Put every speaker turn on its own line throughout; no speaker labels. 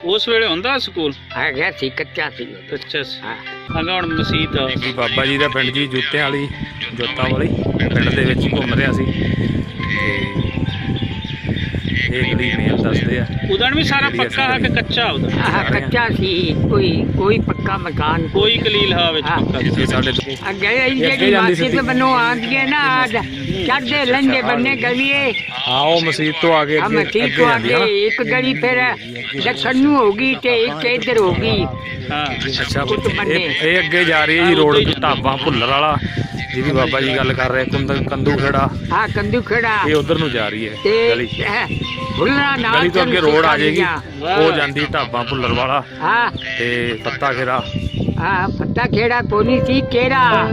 ਉਸ ਵੇਲੇ ਹੁੰਦਾ ਸਕੂਲ
ਹੈਗਾ ਸੀ, ਕੱਚਾ ਸੀ।
ਅੱਛਾ
ਹਾਂ
ਅਗਾ ਹੁਣ ਮਸੀਤ ਆ
ਜੀ ਬਾਬਾ ਜੀ ਦਾ ਪਿੰਡ ਜੀ ਜੁੱਤਿਆਂ ਵਾਲੀ ਜੋਤਾਂ ਵਾਲੀ ਪਿੰਡ ਦੇ ਵਿੱਚ ਹੀ ਘੁੰਮ ਰਿਹਾ ਸੀ ਤੇ ਇਹ ਗਲੀ ਮੇਨ ਦੱਸਦੇ ਆ।
ਉਦਣ ਵੀ ਸਾਰਾ ਪੱਕਾ ਹੈ ਕਿ ਕੱਚਾ ਉਦੋਂ
ਆਹ ਕੱਚਾ ਸੀ, ਕੋਈ ਪੱਕਾ ਮਕਾਨ
ਕੋਈ ਕਲੀਲ ਹਾਂ ਵਿੱਚ
ਹਾਂ।
ਪੱਕਾ
ਜਿੱਥੇ ਸਾਡੇ
ਅੱਗੇ ਜਿਹੜੀ ਮਸਜਿਦ ਬਣੋ ਆਂਦੀ ਹੈ ਨਾ ਚੜ੍ਹਦੇ ਲੰਘੇ ਬੰਨੇ ਗਲੀਏ
ਹਾਂ ਉਹ ਮਸਜਿਦ ਤੋਂ ਆ ਕੇ
ਆ
ਅੱਗੇ
ਮਸਜਿਦ ਤੋਂ
ਜਾਂਦੀ ਹੈ ਨਾ।
ਅੱਗੇ ਇੱਕ ਗਲੀ ਫਿਰ ਦੱਖਣ ਨੂੰ ਹੋ ਗਈ ਤੇ ਇੱਕ ਇੱਧਰ ਹੋ ਗਈ।
ਹਾਂ
ਅੱਛਾ
ਬੰਨੇ।
ਇਹ ਅੱਗੇ ਜਾ ਰਹੀ ਹੈ ਜੀ ਰੋਡ ਢਾਬਾ ਭੁੱਲਰ ਵਾਲਾ ਜਿਹਦੀ ਬਾਬਾ ਜੀ ਗੱਲ ਕਰ ਰਹੇ ਕੰਦੂ ਖੇੜਾ
ਹਾਂ ਕੰਦੂ ਖੜਾ
ਇਹ ਉਧਰ ਨੂੰ ਜਾ ਰਹੀ ਹੈ
ਤੇ
ਗਲੀ
ਭੁੱਲਣਾ ਨਾਲ
ਗਲੀ ਤੋਂ ਅੱਗੇ ਰੋਡ ਆ ਜਾਏਗੀ
ਵਾਹ।
ਉਹ ਜਾਂਦੀ ਢਾਬਾ ਭੁੱਲਰ ਵਾਲਾ
ਹਾਂ
ਤੇ ਪੱਤਾ ਖੇੜਾ
ਹਾਂ ਫੱਟਾ ਖੇੜਾ ਕੋਨੀ ਸੀ ਕਿਹੜਾ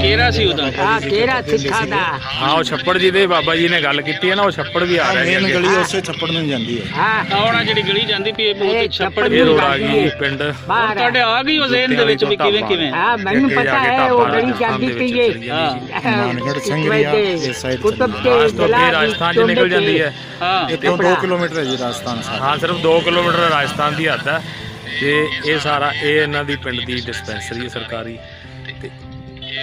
ਕੇਰਾ ਸੀ ਉਦੋਂ
ਹਾਂ ਕਿਹੜਾ ਸਿੱਖਾਂ ਦਾ
ਹਾਂ ਉਹ ਛੱਪੜ ਜੀ ਦੇ ਬਾਬਾ ਜੀ ਨੇ ਗੱਲ ਕੀਤੀ ਹੈ ਨਾ ਉਹ ਛੱਪੜ ਵੀ ਆ ਰਿਹਾ ਜੀ
ਮੇਨ
ਅੱਗੇ।
ਗਲੀ ਉਸੇ ਛੱਪੜ ਨੂੰ ਜਾਂਦੀ ਹੈ।
ਹਾਂ
ਆਉਣਾ ਜਿਹੜੀ ਗਲੀ ਜਾਂਦੀ ਪਈ ਇਹ
ਇਹ
ਬਹੁਤ ਛੱਪੜ
ਛੱਪੜ
ਇਹ
ਵੀ
ਰੋਡ ਆ ਗਈ ਪਿੰਡ
ਬਾਹਰ
ਤੁਹਾਡੇ ਆ ਗਈ ਉਹ ਜ਼ਹਿਨ ਦੇ ਵਿੱਚ ਵੀ ਕਿਵੇਂ ਕਿਵੇਂ
ਹਾਂ ਮੈਨੂੰ
ਅੱਗੇ ਜਾ
ਪਤਾ
ਕੇ
ਹੈ
ਢਾਬਾ
ਉਹ ਗਲੀ
ਰਾਜਸਥਾਨ
ਜਾਂਦੀ
ਦੇ
ਪਈ
ਵਿੱਚ
ਹੈ
ਹਾਂ
ਮਾਨਗੜ੍ਹ ਸੰਗਰੀਆ ਇਸ ਸਾਈਡ
ਕੁਤਬ
ਚਲੀ
ਤੇ
ਰਾਜ ਤੋਂ ਅੱਗੇ ਰਾਜਸਥਾਨ ਚ ਨਿਕਲ ਜਾਂਦੀ ਹੈ।
ਹਾਂ
ਇੱਥੋਂ 2 ਕਿਲੋਮੀਟਰ ਹੈ ਜੀ ਰਾਜਸਥਾਨ ਸਾਹਿਬ।
ਹਾਂ ਸਿਰਫ 2 ਕਿਲੋਮੀਟਰ ਰਾਜਸਥਾਨ ਦੀ ਹੱਦ ਹੈ ਤੇ ਇਹ ਸਾਰਾ ਇਹ ਇਹਨਾਂ ਦੀ ਪਿੰਡ ਦੀ ਡਿਸਪੈਂਸਰੀ ਹੈ ਸਰਕਾਰੀ ਤੇ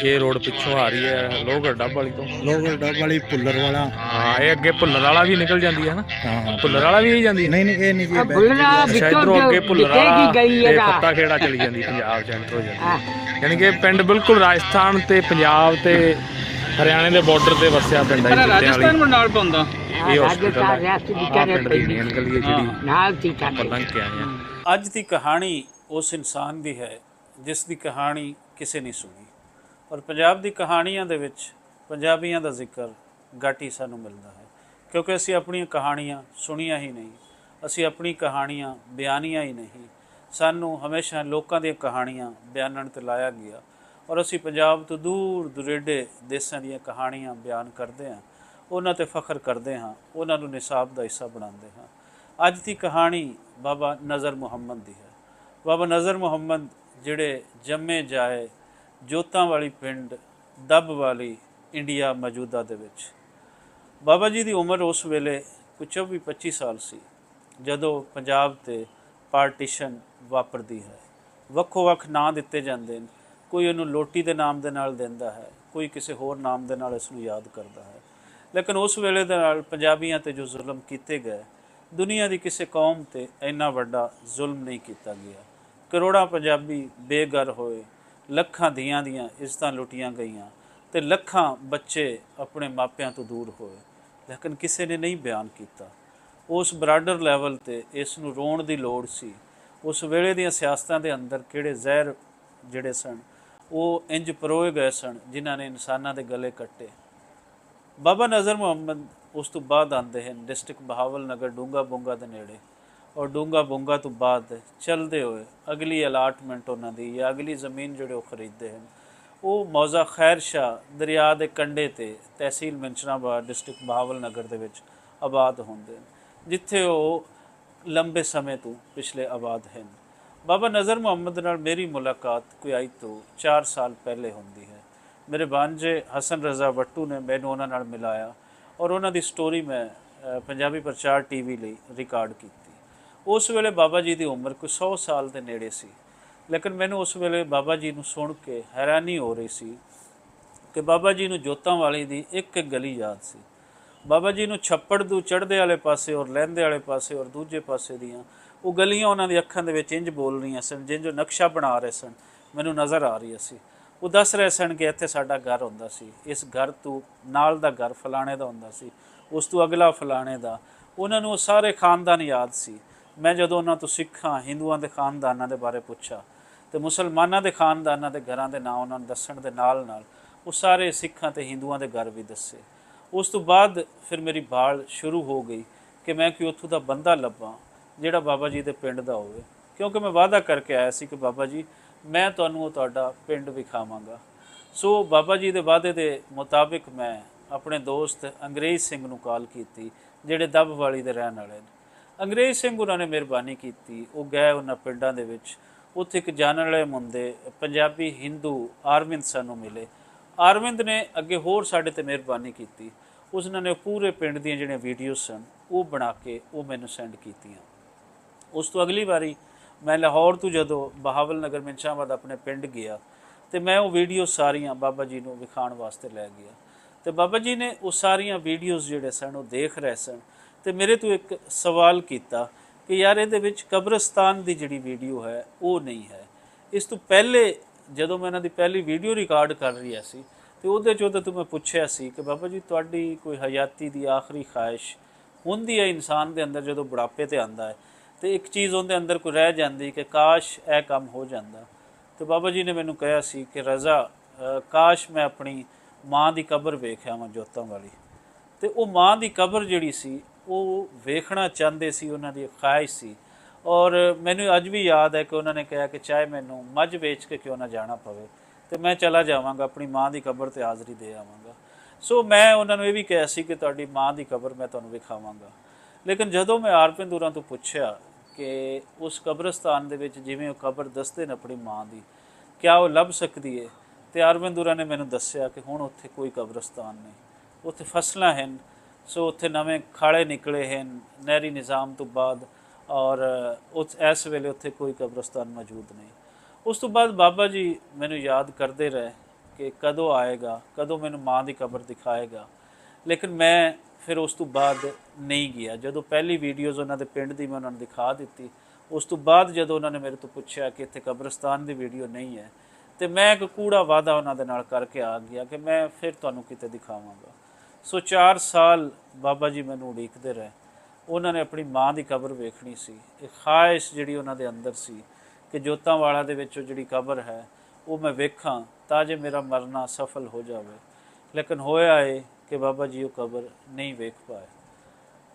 ਇਹ ਰੋਡ ਪਿੱਛੋਂ ਆ ਰਹੀ ਹੈ ਲੋਹਗੜ੍ਹ ਡੱਬ ਵਾਲੀ ਤੋਂ।
ਲੋਗੜ ਡੱਬ ਵਾਲੀ ਭੁੱਲਰ ਵਾਲਾ
ਹਾਂ ਇਹ ਅੱਗੇ ਭੁੱਲਰ ਵਾਲਾ ਵੀ ਨਿਕਲ ਜਾਂਦੀ ਹੈ ਨਾ
ਹਾਂ
ਭੁੱਲਰ ਵਾਲਾ ਵੀ ਇਹੀ ਜਾਂਦੀ ਹੈ।
ਨਹੀਂ ਨਹੀਂ ਇਹ ਨਹੀਂ ਜੀ
ਭੁੱਲਣਾ
ਅੱਛਾ
ਵਿੱਚੋਂ
ਇੱਧਰੋਂ ਅੱਗੇ ਭੁੱਲਰ
ਦਿਖੇਗੀ
ਵਾਲਾ
ਗਈ
ਤੇ
ਇਹਦਾ
ਪੱਤਾ ਖੇੜਾ ਚਲੀ ਜਾਂਦੀ ਪੰਜਾਬ ਸੈਂਟਰ ਹੋ ਜਾਂਦੀ
ਹਾਂ
ਯਾਨੀ ਕਿ ਪਿੰਡ ਬਿਲਕੁਲ ਰਾਜਸਥਾਨ ਤੇ ਪੰਜਾਬ ਤੇ ਹਰਿਆਣੇ ਦੇ ਬਾਰਡਰ ਤੇ ਵਸਿਆ ਪਿੰਡ ਹੈ
ਪਰ
ਜੀ
ਰਾਜਸਥਾਨ ਨੂੰ ਨਾਲ ਪਾਉਂਦਾ
ਇਹ
ਰਾਜਸਥਾਨ ਰਿਆਸਤ ਦੀ ਕਰੇ
ਪਿੰਡ ਦੀ ਮੇਨ ਗਲੀ ਹੈ ਜਿਹੜੀ
ਨਾਲ ਸੀ
ਆਪਾਂ
ਸਾਡੇ
ਲੰਘ ਕੇ ਆਏ ਹਾਂ।
ਅੱਜ ਦੀ ਕਹਾਣੀ ਉਸ ਇਨਸਾਨ ਦੀ ਹੈ ਜਿਸ ਦੀ ਕਹਾਣੀ ਕਿਸੇ ਨੇ ਸੁਣੀ ਔਰ ਪੰਜਾਬ ਦੀ ਕਹਾਣੀਆਂ ਦੇ ਵਿੱਚ ਪੰਜਾਬੀਆਂ ਦਾ ਜ਼ਿਕਰ ਘੱਟ ਹੀ ਸਾਨੂੰ ਮਿਲਦਾ ਹੈ ਕਿਉਂਕਿ ਅਸੀਂ ਆਪਣੀਆਂ ਕਹਾਣੀਆਂ ਸੁਣੀਆਂ ਹੀ ਨਹੀਂ, ਅਸੀਂ ਆਪਣੀ ਕਹਾਣੀਆਂ ਬਿਆਨੀਆਂ ਹੀ ਨਹੀਂ। ਸਾਨੂੰ ਹਮੇਸ਼ਾ ਲੋਕਾਂ ਦੀਆਂ ਕਹਾਣੀਆਂ ਬਿਆਨਣ ਤੇ ਲਾਇਆ ਗਿਆ ਔਰ ਅਸੀਂ ਪੰਜਾਬ ਤੋਂ ਦੂਰ ਦੁਰੇਡੇ ਦੇਸ਼ਾਂ ਦੀਆਂ ਕਹਾਣੀਆਂ ਬਿਆਨ ਕਰਦੇ ਹਾਂ, ਉਹਨਾਂ ਤੇ ਫਖਰ ਕਰਦੇ ਹਾਂ, ਉਹਨਾਂ ਨੂੰ ਨਿਸਾਬ ਦਾ ਹਿੱਸਾ ਬਣਾਉਂਦੇ ਹਾਂ। ਅੱਜ ਦੀ ਕਹਾਣੀ ਬਾਬਾ ਨਜ਼ਰ ਮੁਹੰਮਦ ਦੀ ਹੈ। ਬਾਬਾ ਨਜ਼ਰ ਮੁਹੰਮਦ ਜਿਹੜੇ ਜੰਮੇ ਜਾਏ ਜੋਤਾਂ ਵਾਲੀ ਪਿੰਡ ਦੱਬ ਵਾਲੀ ਇੰਡੀਆ ਮੌਜੂਦਾ ਦੇ ਵਿੱਚ। ਬਾਬਾ ਜੀ ਦੀ ਉਮਰ ਉਸ ਵੇਲੇ ਕੋਈ 24-25 ਸਾਲ ਸੀ ਜਦੋਂ ਪੰਜਾਬ ਤੇ ਪਾਰਟੀਸ਼ਨ ਵਾਪਰਦੀ ਹੈ। ਵੱਖੋ ਵੱਖ ਨਾਂ ਦਿੱਤੇ ਜਾਂਦੇ ਨੇ, ਕੋਈ ਉਹਨੂੰ ਲੋਟੀ ਦੇ ਨਾਮ ਦੇ ਨਾਲ ਦਿੰਦਾ ਹੈ, ਕੋਈ ਕਿਸੇ ਹੋਰ ਨਾਮ ਦੇ ਨਾਲ ਇਸ ਨੂੰ ਯਾਦ ਕਰਦਾ ਹੈ। ਲੇਕਿਨ ਉਸ ਵੇਲੇ ਦੇ ਨਾਲ ਪੰਜਾਬੀਆਂ ਤੇ ਜੋ ਜ਼ੁਲਮ ਕੀਤੇ ਗਏ, ਦੁਨੀਆ ਦੀ ਕਿਸੇ ਕੌਮ ਤੇ ਇੰਨਾ ਵੱਡਾ ਜ਼ੁਲਮ ਨਹੀਂ ਕੀਤਾ ਗਿਆ। ਕਰੋੜਾਂ ਪੰਜਾਬੀ ਬੇਘਰ ਹੋਏ, ਲੱਖਾਂ ਧੀਆਂ ਦੀਆਂ ਇੱਜ਼ਤਾਂ ਲੁੱਟੀਆਂ ਗਈਆਂ ਤੇ ਲੱਖਾਂ ਬੱਚੇ ਆਪਣੇ ਮਾਪਿਆਂ ਤੋਂ ਦੂਰ ਹੋਏ, ਲੇਕਿਨ ਕਿਸੇ ਨੇ ਨਹੀਂ ਬਿਆਨ ਕੀਤਾ। ਉਸ ਬਰਾਡਰ ਲੈਵਲ ਤੇ ਇਸ ਨੂੰ ਰੋਣ ਦੀ ਲੋੜ ਸੀ। ਉਸ ਵੇਲੇ ਦੀਆਂ ਸਿਆਸਤਾਂ ਦੇ ਅੰਦਰ ਕਿਹੜੇ ਜ਼ਹਿਰ ਜਿਹੜੇ ਸਨ ਉਹ ਇੰਜ ਪਰੋਏ ਗਏ ਸਨ ਜਿਨ੍ਹਾਂ ਨੇ ਇਨਸਾਨਾਂ ਦੇ ਗਲੇ ਕੱਟੇ। ਬਾਬਾ ਨਜ਼ਰ ਮੁਹੰਮਦ ਉਸ ਤੋਂ ਬਾਅਦ ਆਉਂਦੇ ਹਨ ਡਿਸਟ੍ਰਿਕਟ ਬਹਾਵਲ ਨਗਰ ਡੂੰਗਾ ਬੁੰਗਾ ਦੇ ਨੇੜੇ ਔਰ ਡੂੰਗਾ ਬੁੰਗਾ ਤੋਂ ਬਾਅਦ ਚੱਲਦੇ ਹੋਏ ਅਗਲੀ ਅਲਾਟਮੈਂਟ ਉਹਨਾਂ ਦੀ ਜਾਂ ਅਗਲੀ ਜ਼ਮੀਨ ਜਿਹੜੇ ਉਹ ਖਰੀਦਦੇ ਹਨ ਉਹ ਮੌਜ਼ਾ ਖੈਰ ਸ਼ਾਹ ਦਰਿਆ ਦੇ ਕੰਢੇ ਤੇ ਤਹਿਸੀਲ ਮੰਚਨਾਬਾਦ ਡਿਸਟ੍ਰਿਕਟ ਬਹਾਵਲ ਨਗਰ ਦੇ ਵਿੱਚ ਆਬਾਦ ਹੁੰਦੇ ਹਨ, ਜਿੱਥੇ ਉਹ ਲੰਬੇ ਸਮੇਂ ਤੋਂ ਪਿਛਲੇ ਆਬਾਦ ਹਨ। ਬਾਬਾ ਨਜ਼ਰ ਮੁਹੰਮਦ ਨਾਲ ਮੇਰੀ ਮੁਲਾਕਾਤ ਕੋਈ ਅੱਜ ਤੋਂ 4 ਸਾਲ ਪਹਿਲੇ ਹੁੰਦੀ ਹੈ। ਮੇਰੇ ਬਾਂਝੇ ਹਸਨ ਰਜ਼ਾ ਵੱਟੂ ਨੇ ਮੈਨੂੰ ਉਹਨਾਂ ਨਾਲ ਮਿਲਾਇਆ ਔਰ ਉਹਨਾਂ ਦੀ ਸਟੋਰੀ ਮੈਂ ਪੰਜਾਬੀ ਪ੍ਰਚਾਰ ਟੀਵੀ ਲਈ ਰਿਕਾਰਡ ਕੀਤੀ। ਉਸ ਵੇਲੇ ਬਾਬਾ ਜੀ ਦੀ ਉਮਰ ਕੋਈ 100 ਸਾਲ ਦੇ ਨੇੜੇ ਸੀ, ਲੇਕਿਨ ਮੈਨੂੰ ਉਸ ਵੇਲੇ ਬਾਬਾ ਜੀ ਨੂੰ ਸੁਣ ਕੇ ਹੈਰਾਨੀ ਹੋ ਰਹੀ ਸੀ ਕਿ ਬਾਬਾ ਜੀ ਨੂੰ ਜੋਤਾਂ ਵਾਲੀ ਦੀ ਇੱਕ ਇੱਕ ਗਲੀ ਯਾਦ ਸੀ। ਬਾਬਾ ਜੀ ਨੂੰ ਛੱਪੜ ਤੋਂ ਚੜ੍ਹਦੇ ਵਾਲੇ ਪਾਸੇ ਔਰ ਲਹਿੰਦੇ ਵਾਲੇ ਪਾਸੇ ਔਰ ਦੂਜੇ ਪਾਸੇ ਦੀਆਂ ਉਹ ਗਲੀਆਂ ਉਹਨਾਂ ਦੀ ਅੱਖਾਂ ਦੇ ਵਿੱਚ ਇੰਜ ਬੋਲ ਰਹੀਆਂ ਸਨ ਜਿੰਜ ਉਹ ਨਕਸ਼ਾ ਬਣਾ ਰਹੇ ਸਨ, ਮੈਨੂੰ ਨਜ਼ਰ ਆ ਰਹੀ ਸੀ। ਉਹ ਦੱਸ ਰਹੇ ਸਨ ਕਿ ਇੱਥੇ ਸਾਡਾ ਘਰ ਹੁੰਦਾ ਸੀ, ਇਸ ਘਰ ਤੋਂ ਨਾਲ ਦਾ ਘਰ ਫਲਾਣੇ ਦਾ ਹੁੰਦਾ ਸੀ, ਉਸ ਤੋਂ ਅਗਲਾ ਫਲਾਣੇ ਦਾ। ਉਹਨਾਂ ਨੂੰ ਉਹ ਸਾਰੇ ਖਾਨਦਾਨ ਯਾਦ ਸੀ। ਮੈਂ ਜਦੋਂ ਉਹਨਾਂ ਤੋਂ ਸਿੱਖਾਂ ਹਿੰਦੂਆਂ ਦੇ ਖਾਨਦਾਨਾਂ ਦੇ ਬਾਰੇ ਪੁੱਛਿਆ ਤੇ ਮੁਸਲਮਾਨਾਂ ਦੇ ਖਾਨਦਾਨਾਂ ਦੇ ਘਰਾਂ ਦੇ ਨਾਂ ਉਹਨਾਂ ਨੂੰ ਦੱਸਣ ਦੇ ਨਾਲ ਨਾਲ ਉਹ ਸਾਰੇ ਸਿੱਖਾਂ ਤੇ ਹਿੰਦੂਆਂ ਦੇ ਘਰ ਵੀ ਦੱਸੇ। ਉਸ ਤੋਂ ਬਾਅਦ ਫਿਰ ਮੇਰੀ ਭਾਲ ਸ਼ੁਰੂ ਹੋ ਗਈ ਕਿ ਮੈਂ ਕੋਈ ਉੱਥੋਂ ਦਾ ਬੰਦਾ ਲੱਭਾਂ ਜਿਹੜਾ ਬਾਬਾ ਜੀ ਦੇ ਪਿੰਡ ਦਾ ਹੋਵੇ, ਕਿਉਂਕਿ ਮੈਂ ਵਾਅਦਾ ਕਰਕੇ ਆਇਆ ਸੀ ਕਿ ਬਾਬਾ ਜੀ ਮੈਂ ਤੁਹਾਨੂੰ ਉਹ ਤੁਹਾਡਾ ਪਿੰਡ ਵਿਖਾਵਾਂਗਾ। ਸੋ ਬਾਬਾ ਜੀ ਦੇ ਵਾਅਦੇ ਦੇ ਮੁਤਾਬਿਕ ਮੈਂ ਆਪਣੇ ਦੋਸਤ ਅੰਗਰੇਜ਼ ਸਿੰਘ ਨੂੰ ਕਾਲ ਕੀਤੀ ਜਿਹੜੇ ਦੱਬ ਵਾਲੀ ਦੇ ਰਹਿਣ ਵਾਲੇ ਨੇ। ਅੰਗਰੇਜ਼ ਸਿੰਘ ਉਹਨਾਂ ਨੇ ਮਿਹਰਬਾਨੀ ਕੀਤੀ, ਉਹ ਗਏ ਉਹਨਾਂ ਪਿੰਡਾਂ ਦੇ ਵਿੱਚ। ਉੱਥੇ ਇੱਕ ਜਾਣਨ ਵਾਲੇ ਮੁੰਡੇ ਪੰਜਾਬੀ ਹਿੰਦੂ ਆਰਵਿੰਦ ਸਾਨੂੰ ਮਿਲੇ। ਆਰਵਿੰਦ ਨੇ ਅੱਗੇ ਹੋਰ ਸਾਡੇ ਤੇ ਮਿਹਰਬਾਨੀ ਕੀਤੀ, ਉਸਨਾਂ ਨੇ ਪੂਰੇ ਪਿੰਡ ਦੀਆਂ ਜਿਹੜੀਆਂ ਵੀਡੀਓ ਸਨ ਉਹ ਬਣਾ ਕੇ ਉਹ ਮੈਨੂੰ ਸੈਂਡ ਕੀਤੀਆਂ। ਉਸ ਤੋਂ ਅਗਲੀ ਵਾਰੀ ਮੈਂ ਲਾਹੌਰ ਤੋਂ ਜਦੋਂ ਬਹਾਵਲ ਨਗਰ ਮਿੰਚਾਵਾਦ ਆਪਣੇ ਪਿੰਡ ਗਿਆ ਤੇ ਮੈਂ ਉਹ ਵੀਡੀਓ ਸਾਰੀਆਂ ਬਾਬਾ ਜੀ ਨੂੰ ਵਿਖਾਉਣ ਵਾਸਤੇ ਲੈ ਗਿਆ ਤੇ ਬਾਬਾ ਜੀ ਨੇ ਉਹ ਸਾਰੀਆਂ ਵੀਡੀਓਜ਼ ਜਿਹੜੇ ਸਨ ਉਹ ਦੇਖ ਰਹੇ ਸਨ ਤੇ ਮੇਰੇ ਤੋਂ ਇੱਕ ਸਵਾਲ ਕੀਤਾ ਕਿ ਯਾਰ ਇਹਦੇ ਵਿੱਚ ਕਬਰਸਤਾਨ ਦੀ ਜਿਹੜੀ ਵੀਡੀਓ ਹੈ ਉਹ ਨਹੀਂ ਹੈ। ਇਸ ਤੋਂ ਪਹਿਲੇ ਜਦੋਂ ਮੈਂ ਇਹਨਾਂ ਦੀ ਪਹਿਲੀ ਵੀਡੀਓ ਰਿਕਾਰਡ ਕਰ ਰਿਹਾ ਸੀ ਤੇ ਉਹਦੇ 'ਚੋਂ ਤਾਂ ਮੈਂ ਪੁੱਛਿਆ ਸੀ ਕਿ ਬਾਬਾ ਜੀ ਤੁਹਾਡੀ ਕੋਈ ਹਯਾਤੀ ਦੀ ਆਖਰੀ ਖਾਹਿਸ਼ ਹੁੰਦੀ ਹੈ ਇਨਸਾਨ ਦੇ ਅੰਦਰ ਜਦੋਂ ਬੁਢਾਪੇ ਤੇ ਆਉਂਦਾ ਹੈ ਤੇ ਇੱਕ ਚੀਜ਼ ਉਹਦੇ ਅੰਦਰ ਕੋਈ ਰਹਿ ਜਾਂਦੀ ਕਿ ਕਾਸ਼ ਇਹ ਕੰਮ ਹੋ ਜਾਂਦਾ। ਤੇ ਬਾਬਾ ਜੀ ਨੇ ਮੈਨੂੰ ਕਿਹਾ ਸੀ ਕਿ ਰਜ਼ਾ ਕਾਸ਼ ਮੈਂ ਆਪਣੀ ਮਾਂ ਦੀ ਕਬਰ ਵੇਖਿਆ ਵਾਂ ਜੋਤਾਂ ਵਾਲੀ। ਤੇ ਉਹ ਮਾਂ ਦੀ ਕਬਰ ਜਿਹੜੀ ਸੀ ਉਹ ਵੇਖਣਾ ਚਾਹੁੰਦੇ ਸੀ, ਉਹਨਾਂ ਦੀ ਖਾਹਿਸ਼ ਸੀ। ਔਰ ਮੈਨੂੰ ਅੱਜ ਵੀ ਯਾਦ ਹੈ ਕਿ ਉਹਨਾਂ ਨੇ ਕਿਹਾ ਕਿ ਚਾਹੇ ਮੈਨੂੰ ਮੱਝ ਵੇਚ ਕੇ ਕਿਉਂ ਨਾ ਜਾਣਾ ਪਵੇ ਤੇ ਮੈਂ ਚਲਾ ਜਾਵਾਂਗਾ, ਆਪਣੀ ਮਾਂ ਦੀ ਕਬਰ ਤੇ ਹਾਜ਼ਰੀ ਦੇ ਆਵਾਂਗਾ। ਸੋ ਮੈਂ ਉਹਨਾਂ ਨੂੰ ਇਹ ਵੀ ਕਿਹਾ ਸੀ ਕਿ ਤੁਹਾਡੀ ਮਾਂ ਦੀ ਕਬਰ ਮੈਂ ਤੁਹਾਨੂੰ ਵਿਖਾਵਾਂਗਾ। ਲੇਕਿਨ ਜਦੋਂ ਮੈਂ ਆਰਪਿੰਦ ਹੋਰਾਂ ਤੋਂ ਪੁੱਛਿਆ ਕਿ ਉਸ ਕਬਰਸਤਾਨ ਦੇ ਵਿੱਚ ਜਿਵੇਂ ਉਹ ਕਬਰ ਦੱਸਦੇ ਨੇ ਆਪਣੀ ਮਾਂ ਦੀ, ਕਿਆ ਉਹ ਲੱਭ ਸਕਦੀ ਹੈ? ਤੇ ਆਰਪਿੰਦ ਹੋਰਾਂ ਨੇ ਮੈਨੂੰ ਦੱਸਿਆ ਕਿ ਹੁਣ ਉੱਥੇ ਕੋਈ ਕਬਰਸਤਾਨ ਨਹੀਂ, ਉੱਥੇ ਫਸਲਾਂ ਹਨ। ਸੋ ਉੱਥੇ ਨਵੇਂ ਖਾੜੇ ਨਿਕਲੇ ਹਨ ਨਹਿਰੀ ਨਿਜ਼ਾਮ ਤੋਂ ਬਾਅਦ ਔਰ ਇਸ ਵੇਲੇ ਉੱਥੇ ਕੋਈ ਕਬਰਸਤਾਨ ਮੌਜੂਦ ਨਹੀਂ। ਉਸ ਤੋਂ ਬਾਅਦ ਬਾਬਾ ਜੀ ਮੈਨੂੰ ਯਾਦ ਕਰਦੇ ਰਹੇ ਕਿ ਕਦੋਂ ਆਏਗਾ, ਕਦੋਂ ਮੈਨੂੰ ਮਾਂ ਦੀ ਕਬਰ ਦਿਖਾਏਗਾ। ਲੇਕਿਨ ਮੈਂ ਫਿਰ ਉਸ ਤੋਂ ਬਾਅਦ ਨਹੀਂ ਗਿਆ। ਜਦੋਂ ਪਹਿਲੀ ਵੀਡੀਓਜ਼ ਉਹਨਾਂ ਦੇ ਪਿੰਡ ਦੀ ਮੈਂ ਉਹਨਾਂ ਨੂੰ ਦਿਖਾ ਦਿੱਤੀ, ਉਸ ਤੋਂ ਬਾਅਦ ਜਦੋਂ ਉਹਨਾਂ ਨੇ ਮੇਰੇ ਤੋਂ ਪੁੱਛਿਆ ਕਿ ਇੱਥੇ ਕਬਰਸਤਾਨ ਦੀ ਵੀਡੀਓ ਨਹੀਂ ਹੈ ਤੇ ਮੈਂ ਇੱਕ ਕੂੜਾ ਵਾਅਦਾ ਉਹਨਾਂ ਦੇ ਨਾਲ ਕਰਕੇ ਆ ਗਿਆ ਕਿ ਮੈਂ ਫਿਰ ਤੁਹਾਨੂੰ ਕਿਤੇ ਦਿਖਾਵਾਂਗਾ। ਸੋ 4 ਸਾਲ ਬਾਬਾ ਜੀ ਮੈਨੂੰ ਉਡੀਕਦੇ ਰਹੇ। ਉਹਨਾਂ ਨੇ ਆਪਣੀ ਮਾਂ ਦੀ ਕਬਰ ਵੇਖਣੀ ਸੀ। ਇੱਕ ਖਾਹਿਸ਼ ਜਿਹੜੀ ਉਹਨਾਂ ਦੇ ਅੰਦਰ ਸੀ ਕਿ ਜੋਤਾਂ ਵਾਲਾ ਦੇ ਵਿੱਚ ਉਹ ਜਿਹੜੀ ਕਬਰ ਹੈ ਉਹ ਮੈਂ ਵੇਖਾਂ ਤਾਂ ਜੇ ਮੇਰਾ ਮਰਨਾ ਸਫਲ ਹੋ ਜਾਵੇ। ਲੇਕਿਨ ਹੋਇਆ ਇਹ ਕਿ ਬਾਬਾ ਜੀ ਉਹ ਕਬਰ ਨਹੀਂ ਵੇਖ ਪਾਏ।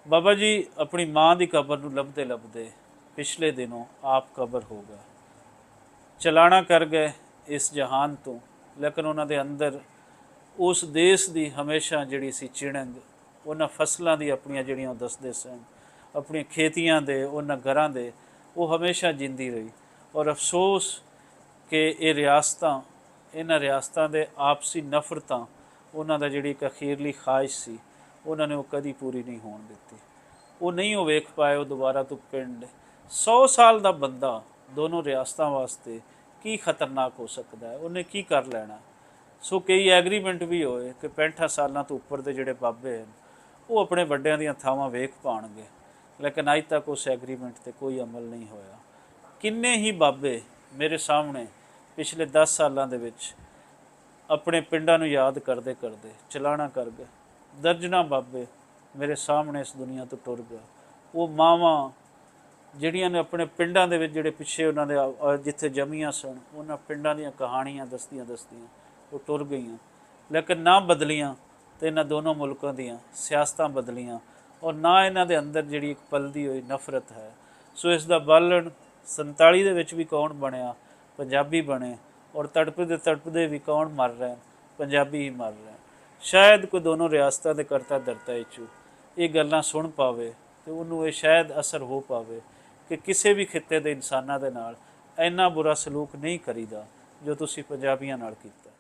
ਬਾਬਾ ਜੀ ਆਪਣੀ ਮਾਂ ਦੀ ਕਬਰ ਨੂੰ ਲੱਭਦੇ ਲੱਭਦੇ ਪਿਛਲੇ ਦਿਨੋਂ ਆਪ ਕਬਰ ਹੋ ਗਏ, ਚਲਾਣਾ ਕਰ ਗਏ ਇਸ ਜਹਾਨ ਤੋਂ। ਲੇਕਿਨ ਉਹਨਾਂ ਦੇ ਅੰਦਰ ਉਸ ਦੇਸ਼ ਦੀ ਹਮੇਸ਼ਾ ਜਿਹੜੀ ਸੀ ਚਿਣਗ, ਉਹਨਾਂ ਫਸਲਾਂ ਦੀ ਆਪਣੀਆਂ ਜਿਹੜੀਆਂ ਉਹ ਦੱਸਦੇ ਸਨ, ਆਪਣੀਆਂ ਖੇਤੀਆਂ ਦੇ, ਉਹਨਾਂ ਘਰਾਂ ਦੇ, ਉਹ ਹਮੇਸ਼ਾ ਜਿੰਦੀ ਰਹੀ। ਔਰ ਅਫਸੋਸ ਕਿ ਇਹ ਰਿਆਸਤਾਂ, ਇਹਨਾਂ ਰਿਆਸਤਾਂ ਦੇ ਆਪਸੀ ਨਫ਼ਰਤਾਂ, ਉਹਨਾਂ ਦਾ ਜਿਹੜੀ ਇੱਕ ਅਖੀਰਲੀ ਖਾਹਿਸ਼ ਸੀ ਉਹਨਾਂ ਨੇ ਉਹ ਕਦੀ ਪੂਰੀ ਨਹੀਂ ਹੋਣ ਦਿੱਤੀ। ਉਹ ਨਹੀਂ ਉਹ ਵੇਖ ਪਾਏ ਉਹ ਦੁਬਾਰਾ ਤੋਂ ਪਿੰਡ। 100 ਸਾਲ ਦਾ ਬੰਦਾ ਦੋਨੋਂ ਰਿਆਸਤਾਂ ਵਾਸਤੇ ਕੀ ਖਤਰਨਾਕ ਹੋ ਸਕਦਾ ਹੈ, ਉਹਨੇ ਕੀ ਕਰ ਲੈਣਾ। ਸੋ ਕਈ ਐਗਰੀਮੈਂਟ ਵੀ ਹੋਏ ਕਿ 65 ਸਾਲਾਂ ਤੋਂ ਉੱਪਰ ਦੇ ਜਿਹੜੇ ਬਾਬੇ ਹਨ ਉਹ ਆਪਣੇ ਵੱਡਿਆਂ ਦੀਆਂ ਥਾਵਾਂ ਵੇਖ ਪਾਉਣਗੇ। ਲੇਕਿਨ ਅੱਜ ਤੱਕ ਉਸ ਐਗਰੀਮੈਂਟ 'ਤੇ ਕੋਈ ਅਮਲ ਨਹੀਂ ਹੋਇਆ। ਕਿੰਨੇ ਹੀ ਬਾਬੇ ਮੇਰੇ ਸਾਹਮਣੇ ਪਿਛਲੇ 10 ਸਾਲਾਂ ਦੇ ਵਿੱਚ ਆਪਣੇ ਪਿੰਡਾਂ ਨੂੰ ਯਾਦ ਕਰਦੇ ਕਰਦੇ ਚਲਾਣਾ ਕਰ ਗਏ। ਦਰਜਨਾਂ ਬਾਬੇ ਮੇਰੇ ਸਾਹਮਣੇ ਇਸ ਦੁਨੀਆ ਤੋਂ ਟੁਰ ਗਏ। ਉਹ ਮਾਵਾਂ ਜਿਹੜੀਆਂ ਨੇ ਆਪਣੇ ਪਿੰਡਾਂ ਦੇ ਵਿੱਚ ਜਿਹੜੇ ਪਿੱਛੇ ਉਹਨਾਂ ਦੇ ਜਿੱਥੇ ਜੰਮੀਆਂ ਸਨ, ਉਹਨਾਂ ਪਿੰਡਾਂ ਦੀਆਂ ਕਹਾਣੀਆਂ ਦੱਸਦੀਆਂ ਉਹ ਟੁਰ ਗਈਆਂ। ਲੇਕਿਨ ਨਾ ਬਦਲੀਆਂ ਤੇ ਇਹਨਾਂ ਦੋਨੋਂ ਮੁਲਕਾਂ ਦੀਆਂ ਸਿਆਸਤਾਂ ਬਦਲੀਆਂ ਔਰ ਨਾ ਇਹਨਾਂ ਦੇ ਅੰਦਰ ਜਿਹੜੀ ਇੱਕ ਪਲਦੀ ਹੋਈ ਨਫ਼ਰਤ ਹੈ। ਸੋ ਇਸ ਦਾ ਬਾਲਣ 47 ਦੇ ਵਿੱਚ ਵੀ ਕੌਣ ਬਣਿਆ? ਪੰਜਾਬੀ ਬਣੇ। ਔਰ ਤੜਪਦੇ ਵੀ ਕੌਣ ਮਰ ਰਹੇ? ਪੰਜਾਬੀ ਹੀ ਮਰ ਰਹੇ। ਸ਼ਾਇਦ ਕੋਈ ਦੋਨੋਂ ਰਿਆਸਤਾਂ ਦੇ ਕਰਤਾ ਧਰਤਾ ਵਿੱਚ ਇਹ ਗੱਲਾਂ ਸੁਣ ਪਾਵੇ ਤੇ ਉਹਨੂੰ ਇਹ ਸ਼ਾਇਦ ਅਸਰ ਹੋ ਪਾਵੇ ਕਿ ਕਿਸੇ ਵੀ ਖਿੱਤੇ ਦੇ ਇਨਸਾਨਾਂ ਦੇ ਨਾਲ ਇੰਨਾ ਬੁਰਾ ਸਲੂਕ ਨਹੀਂ ਕਰੀਦਾ ਜੋ ਤੁਸੀਂ ਪੰਜਾਬੀਆਂ ਨਾਲ ਕੀਤਾ।